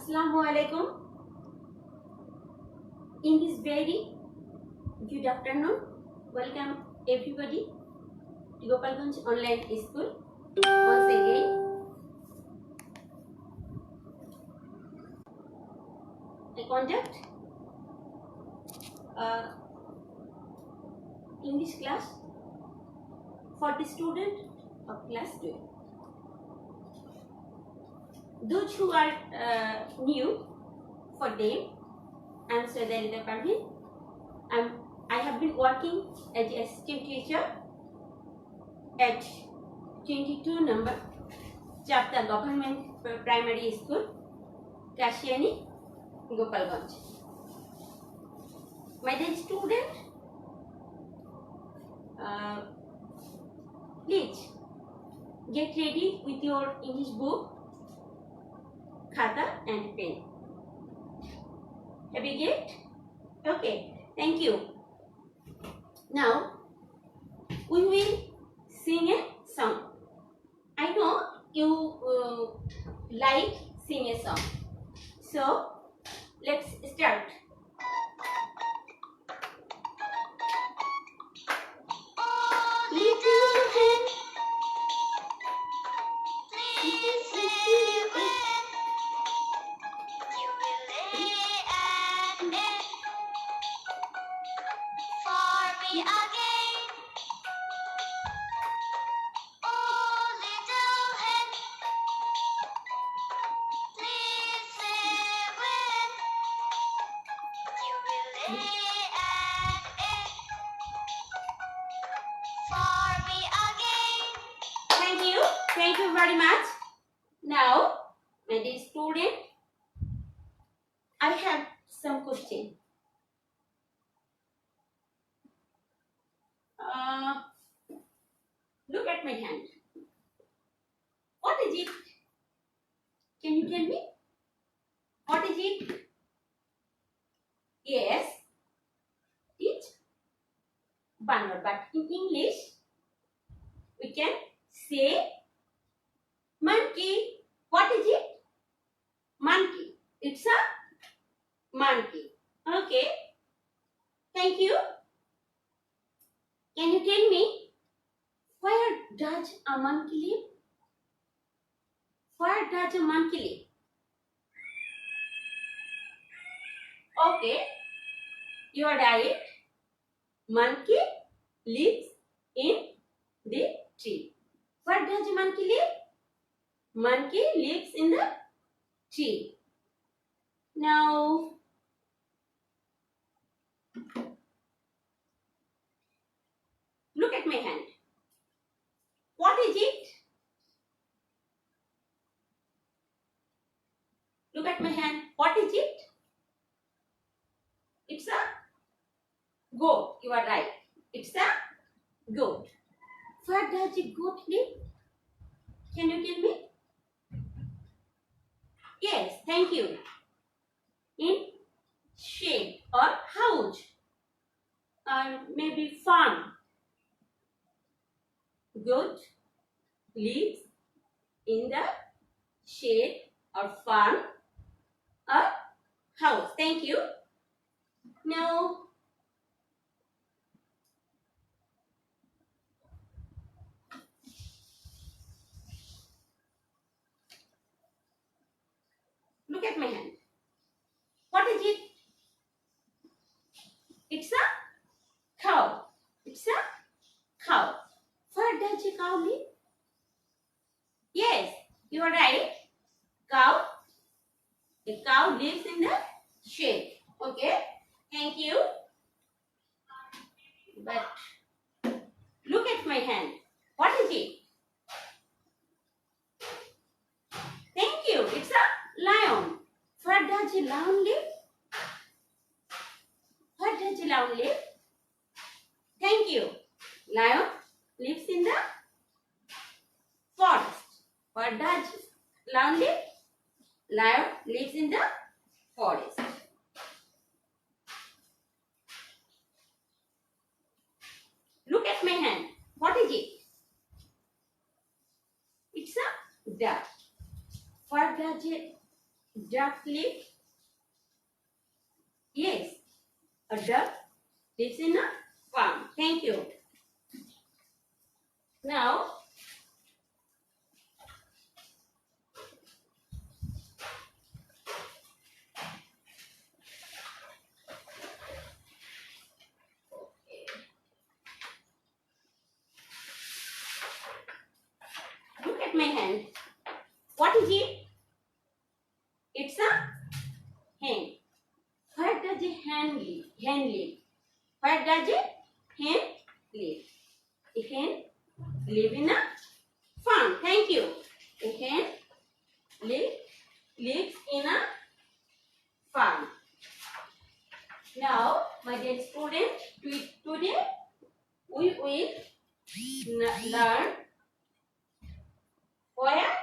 Assalamu alaikum. In this very good afternoon, welcome everybody to Gopalganj Online School. Once again, I conduct English class for the student of class 12. Those who are new, for them, I am Saidarita Parveen. I have been working as a assistant teacher at 22 number Chapta Government Primary School, Kashiani, Gopalganj. My dear student, please get ready with your English book, khata and pen. Have you get? Okay, thank you. Now we will sing a song. I know you like sing a song, so let's start. Thank you very much. Now, my dear student, I have some question. Look at my hand. What is it? Can you tell me? What is it? Yes, it's bandar. But in English, we can say monkey. What is it? Monkey. It's a monkey. Okay. Thank you. Can you tell me where does a monkey live? Where does a monkey live? Okay. You are right. Monkey lives in the tree. Where does a monkey live? Monkey lives in the tree. Now, look at my hand. What is it? Look at my hand. What is it? It's a goat. You are right. It's a goat. Where does a goat live? Can you tell me? Yes, thank you. In shed or house or maybe farm. Goat lives in the shed or farm or house. Thank you. Now, look at my hand. What is it? It's a cow. It's a cow. Where does a cow live? Yes, you are right. Cow. A cow lives in the shed. Okay. Thank you. But look at my hand. What is it? Thank you. It's a lion. Where does a lion live? Where does a lion live? Thank you. Lion lives in the forest. Where does lion live? Lion lives in the forest. Look at my hand. What is it? It's a duck. Where does a Duck live. Yes, a duck lives in a farm. Thank you. Now, look at my hand. What is it? It's a hen. Where does a hen live? Hen live. Where does a hen live? A hen live in a farm. Thank you. A hen lives in a farm. Now, my dear student, today we will learn where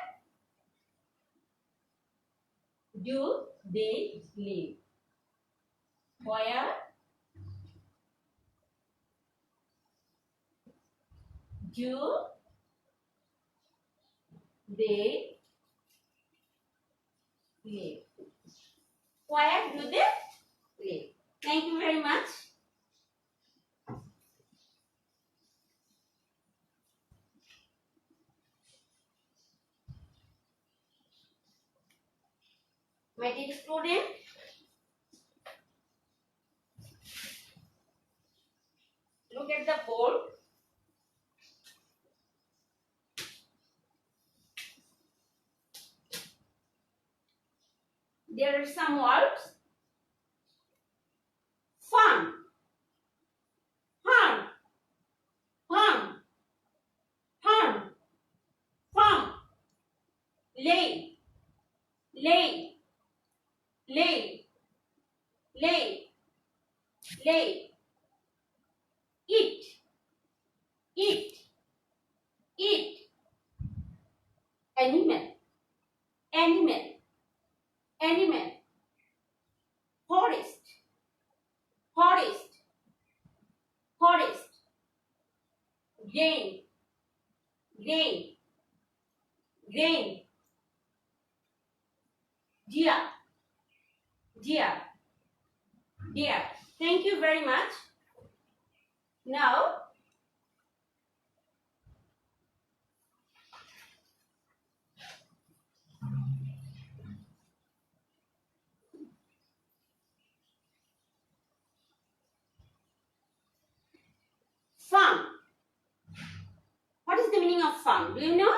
do they live? Where do they live? Where do they live? Thank you very much. My dear student, look at the board. There are some words. Farm, farm, farm, farm, farm. Lay, lay, lay, lay, lay. Eat, eat, eat. Animal, animal, animal. Forest, forest, forest. Grain, grain, grain. Deer, deer, deer. Thank you very much. Now, farm. What is the meaning of farm? Do you know?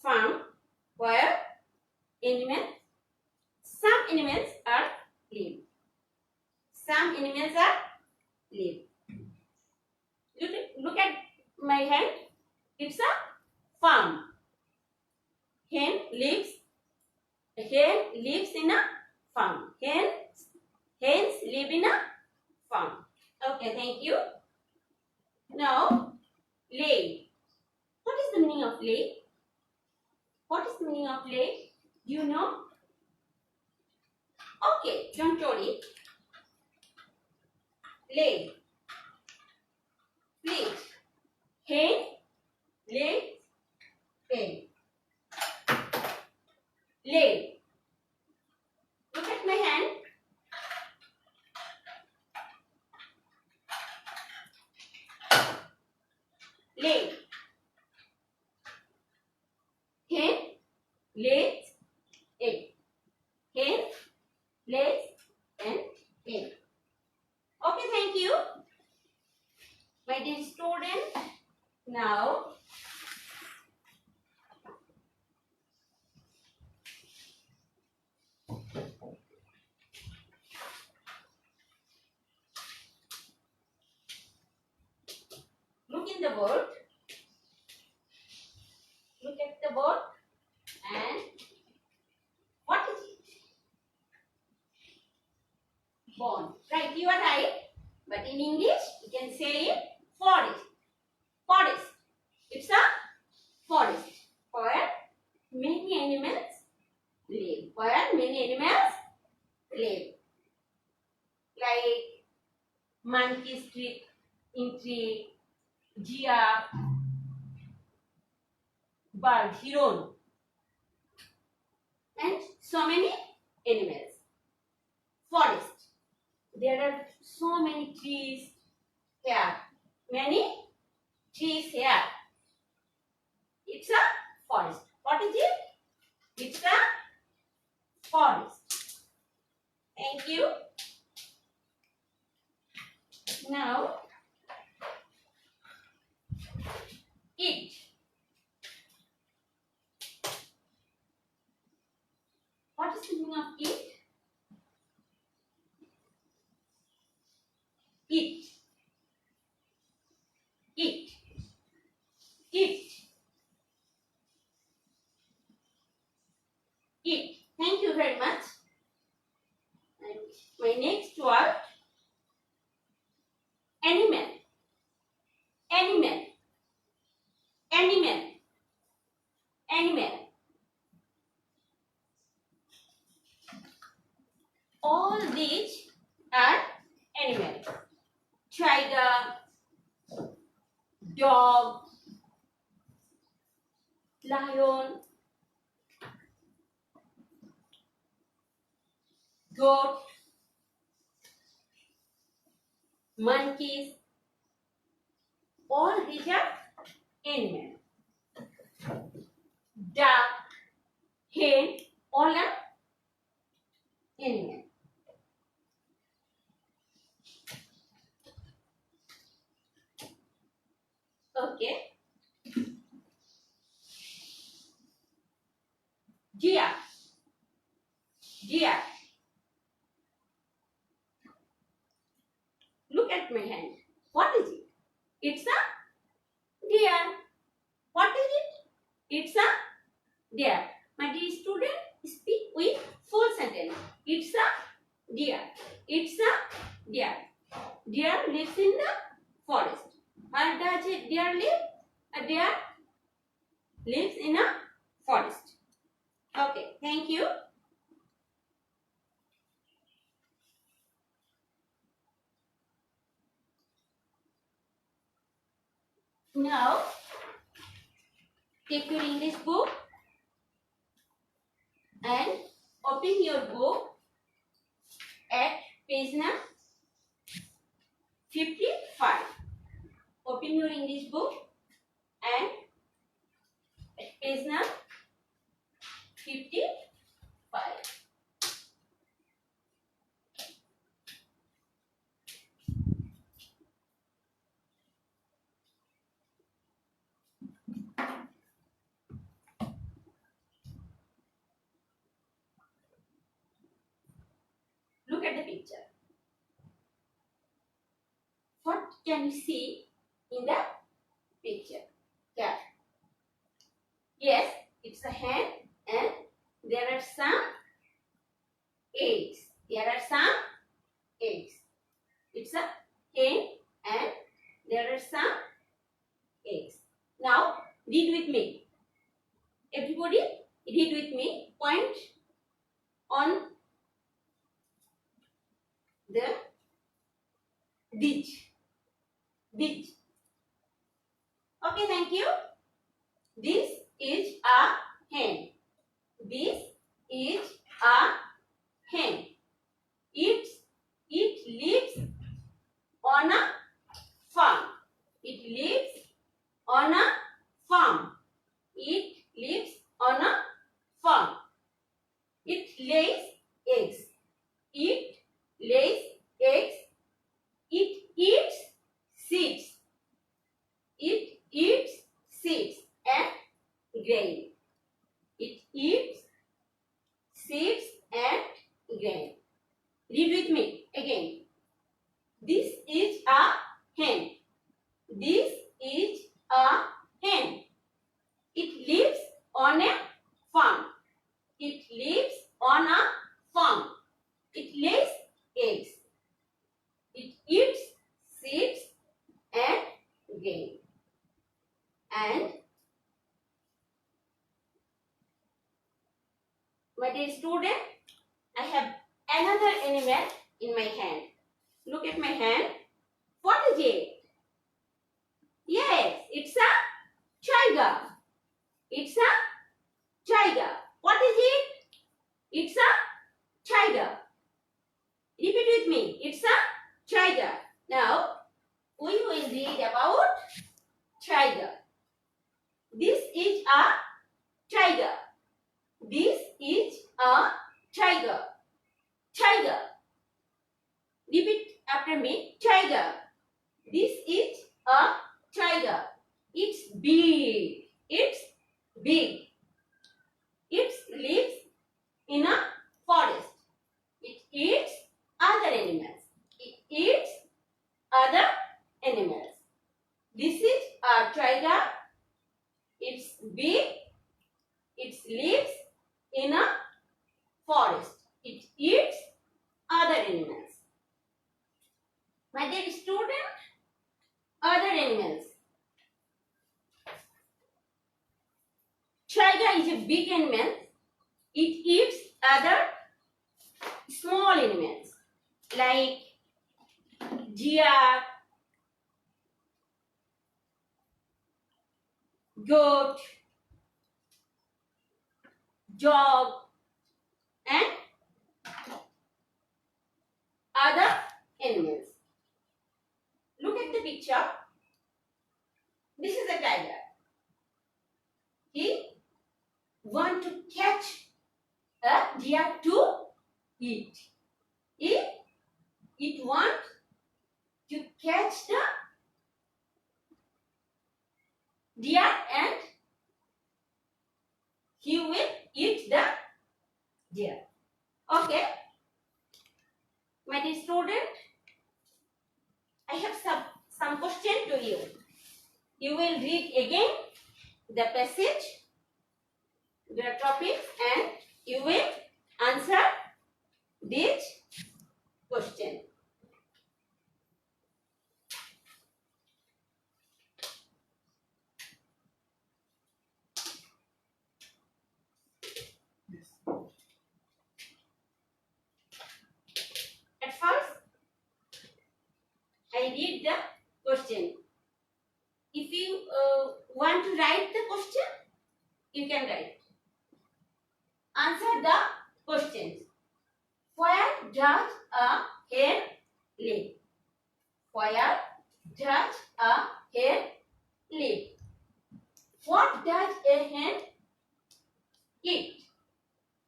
Farm, where animals, some animals are live. Some animals are live. Look at my hand. It's a farm. Hen lives in a farm. Hens live in a farm. Okay, thank you. Now, lay. What is the meaning of lay? What is the meaning of lay? Do you know? Okay, don't worry. Lay. Please. Hen lays egg. Lay. Look at my hand. Lay. Hen lays egg. Hen lays an egg. Okay, thank you. My dear student, now look in the board. Look at the board and what is it? Pond. Right, you are right. But in English, you can say it forest. Forest. It's a forest where many animals live. Where many animals live. Like monkeys in tree, giraffe, bird, heron, and so many animals. Forest. There are so many trees here. Many trees here. It's a forest. What is it? It's a forest. Thank you. Now, eat. What is the meaning of eat? Eat. Eat. Eat. Eat. Thank you very much. And my next word, animal. Animal. Animal. Animal. All these are animals. Tiger, dog, lion, goat, monkeys, all these are animals. Duck, hen, all are animals. Okay. Deer. Deer. Look at my hand. What is it? It's a deer. What is it? It's a deer. My dear student, speak with full sentence. It's a deer. It's a deer. Deer lives in the forest. Where does a deer live? A deer lives in a forest. Okay, thank you. Now, take your English book and open your book at page number 55. Open your English book and at page number 55. Look at the picture. What can you see in the picture? Cat. Yes, it's a hen and there are some eggs. There are some eggs. It's a hen and there are some eggs. Now, read with me. Everybody, read with me. Point on the beach. Beach. Okay, thank you. This is a hen. This is a hen. It lives on a farm. It lives on a farm. It lives on a farm. It lays eggs. It lays eggs. It eats seeds. It eats seeds and grain. It eats seeds and grain. Read with me again. This is a hen. This is a hen. It lives on a farm. It lives on a farm. It lays eggs. It eats seeds and grain. And my dear student, I have another animal in my hand. Look at my hand. What is it? Yes, it's a tiger. It's a tiger. What is it? It's a tiger. Repeat with me. It's a tiger. Now, we will read about tiger. This is a tiger. This is a tiger. Tiger. Repeat after me. Tiger. This is a tiger. It's big. It's big. It lives in a forest. It eats other animals. It eats other animals. This is a tiger. It's big. It lives in a forest. It eats other animals. My dear student, other animals. Tiger is a big animal. It eats other small animals like deer, goat, dog, and other animals. Look at the picture. This is a tiger. He wants to catch a deer to eat. It wants to catch the deer and he will eat the deer. Okay. My dear student, I have some question to you. You will read again the passage, the topic, and you will answer this question. At first, I read the question. If you want to write the question, you can write. Answer the questions. Where does a hare live? Where does a hare live? What does a hen eat?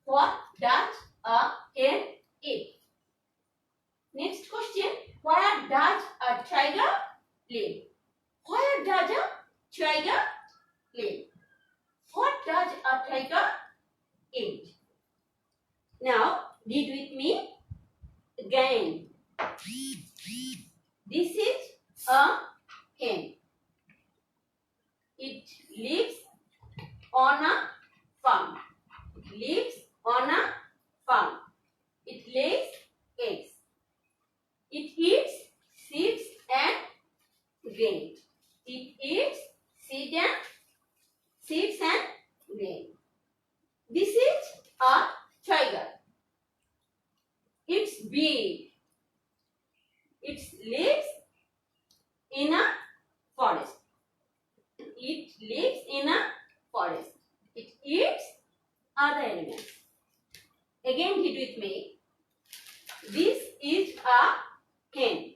What does a hen eat? Next question. Where does a tiger live? Where does a tiger live? What does a tiger eat? Now, read with me again. This is a hen. It lives on a farm. It lives on a farm. It lays eggs. It eats seeds and grain. It eats seeds and grain. This is a tiger. It's big. It lives in a forest. It lives in a forest. It eats other animals. Again, read with me. This is a hen.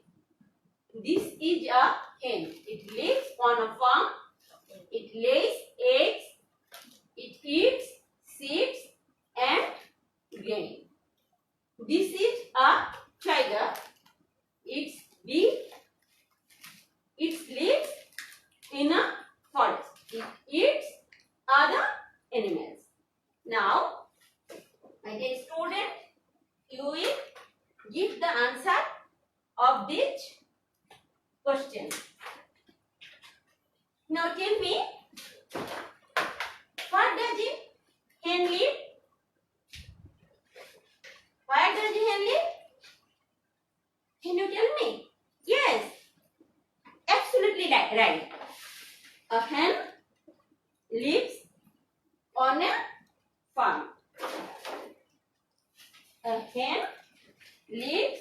This is a hen. It lives on a farm. It lays eggs. It eats seeds and grain. This is a tiger. It's big. It lives in a forest. It eats other animals. Now, my dear student, you will give the answer of this question. Now tell me, what does a hen live? Where does a hen live? Can you tell me? Yes, absolutely right. A hen lives on a farm. A hen lives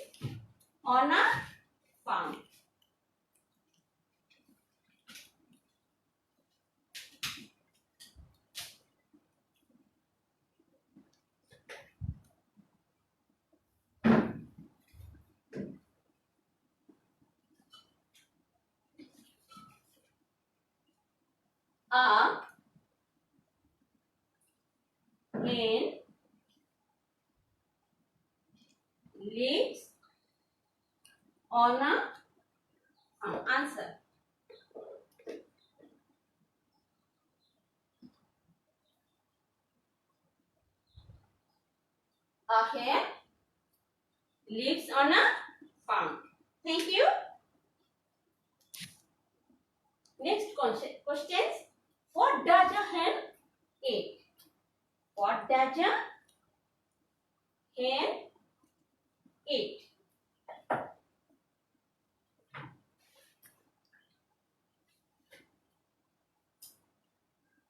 on a farm. A hen lives on a farm. Answer. A hen lives on a farm. Thank you. Next questions. What does a hen eat? What does a hen eat?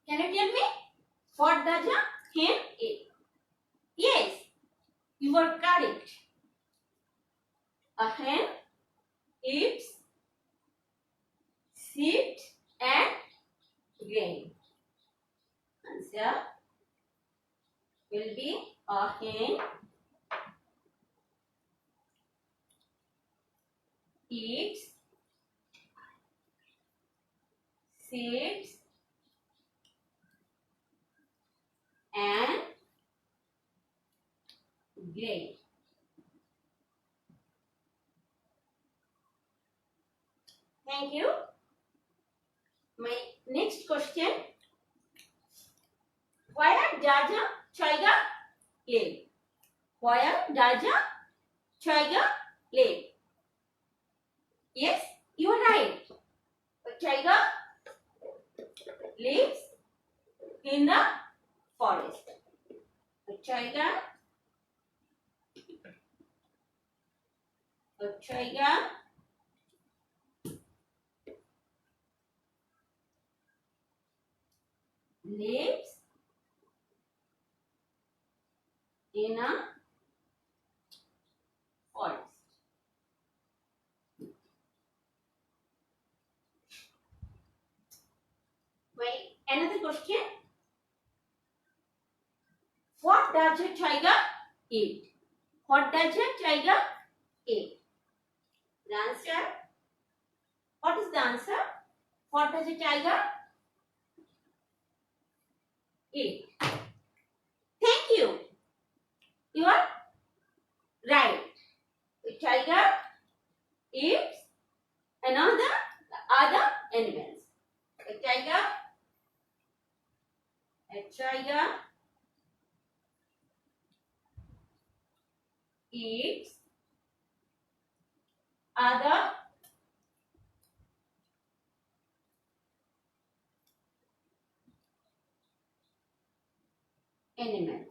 Can you tell me? What does a hen eat? Yes, you are correct. A hen eats seeds and grain. Answer will be a hen eats seeds and grain. Thank you. My next question. Where does a tiger live? Where does a tiger live? Yes, you are right. A tiger lives in the forest. A tiger lives in a forest. Wait, another question. What does a tiger eat? What does a tiger eat? The answer. What is the answer? What does a tiger eat? Thank you. You are right. The tiger eats other animals. A tiger eats other animals.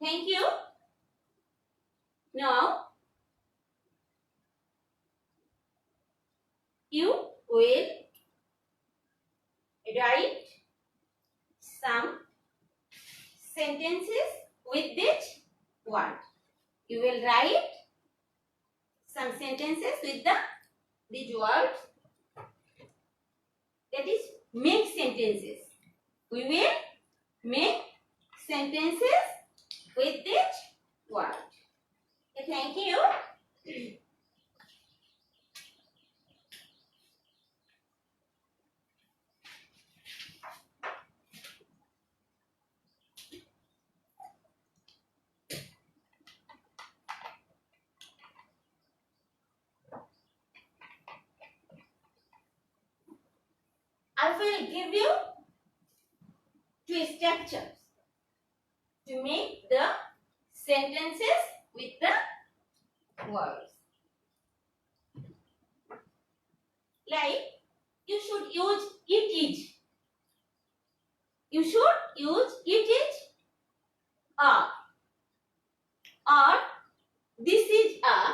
Thank you. Now, you will write some sentences with this word. You will write some sentences with these words. That is, make sentences. We will make sentences with this word. Okay, thank you. I will give you two structures to make the sentences with the words. Like, you should use it is. You should use it is a. Or this is a.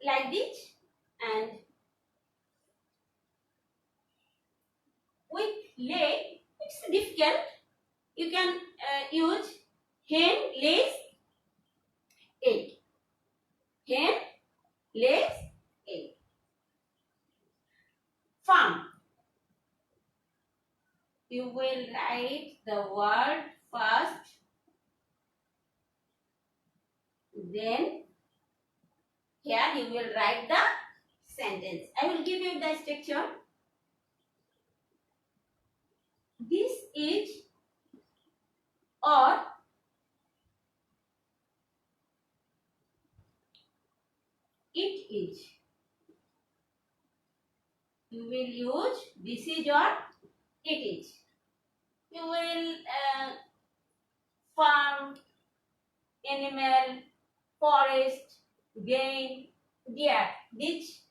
Like this. And with lay, it's difficult. You can use hen lays egg. Hen lays egg. Farm. You will write the word first, then here you will write the sentence. I will give you the structure. This is or it is. You will use this is or it is. You will farm, animal, forest, game, deer. This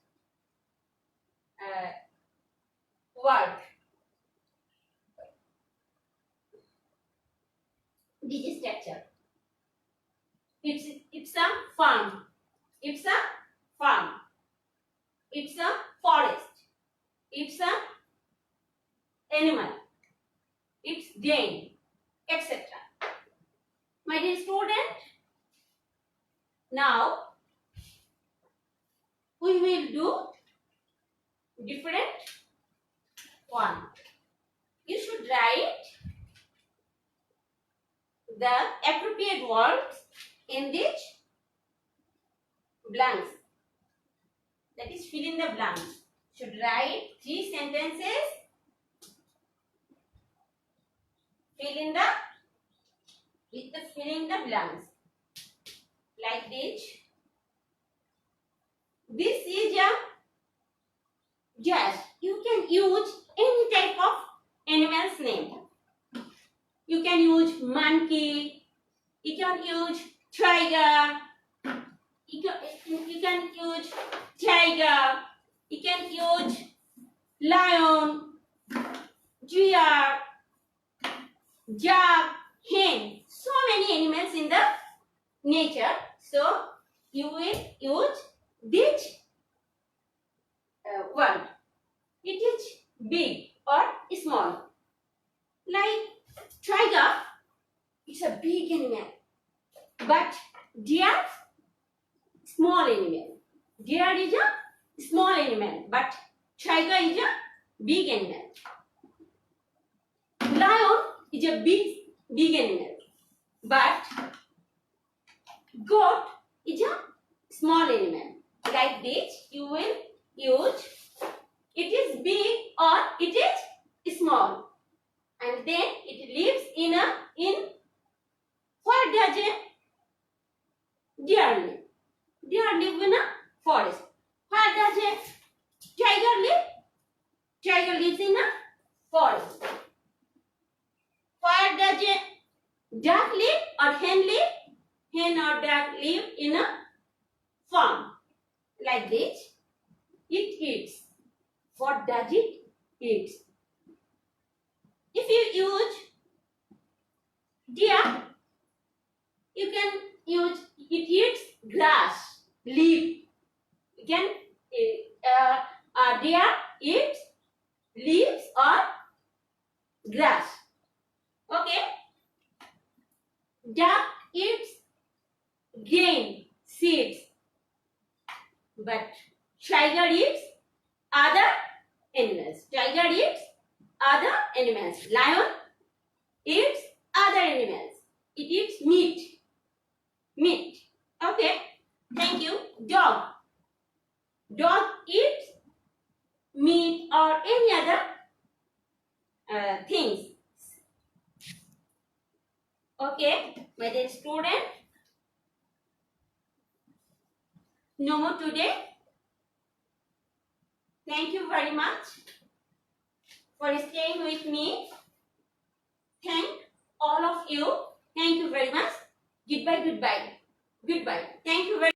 word. This is structure. It's a farm. It's a farm. It's a forest. It's a animal. It's game, etc. My dear student, now we will do different one. You should write the appropriate words in this blanks. That is, fill in the blanks. Should write 3 sentences. Fill in the blanks like this. This is a just. You can use any type of animal's name. You can use monkey. You can use tiger. You can use tiger. You can use lion, deer, dog, hen. So many animals in the nature. So you will use this word. It is big or small. Like tiger, it's a big animal. But deer, small animal. Deer is a small animal, but tiger is a big animal. Lion is a big animal, but goat is a small animal. Like this, you will use it is big or it is small, and then it lives in where does a deer live? Deer live in a forest. Where does a tiger live? Tiger lives in a forest. Where does a duck live or hen live? Hen or duck live in a farm. Like this. It eats. What does it eat? If you use deer, you can use it eats grass, leaf. You can deer eats leaves or grass. Okay. Duck eats grain, seeds. But tiger eats other animals. Tiger eats other animals. Lion eats other animals. It eats meat. Meat. Okay. Thank you. Dog. Dog eats meat or any other things. Okay, my dear student. No more today. Thank you very much for staying with me. Thank all of you. Thank you very much. Goodbye, goodbye. Goodbye. Thank you very much.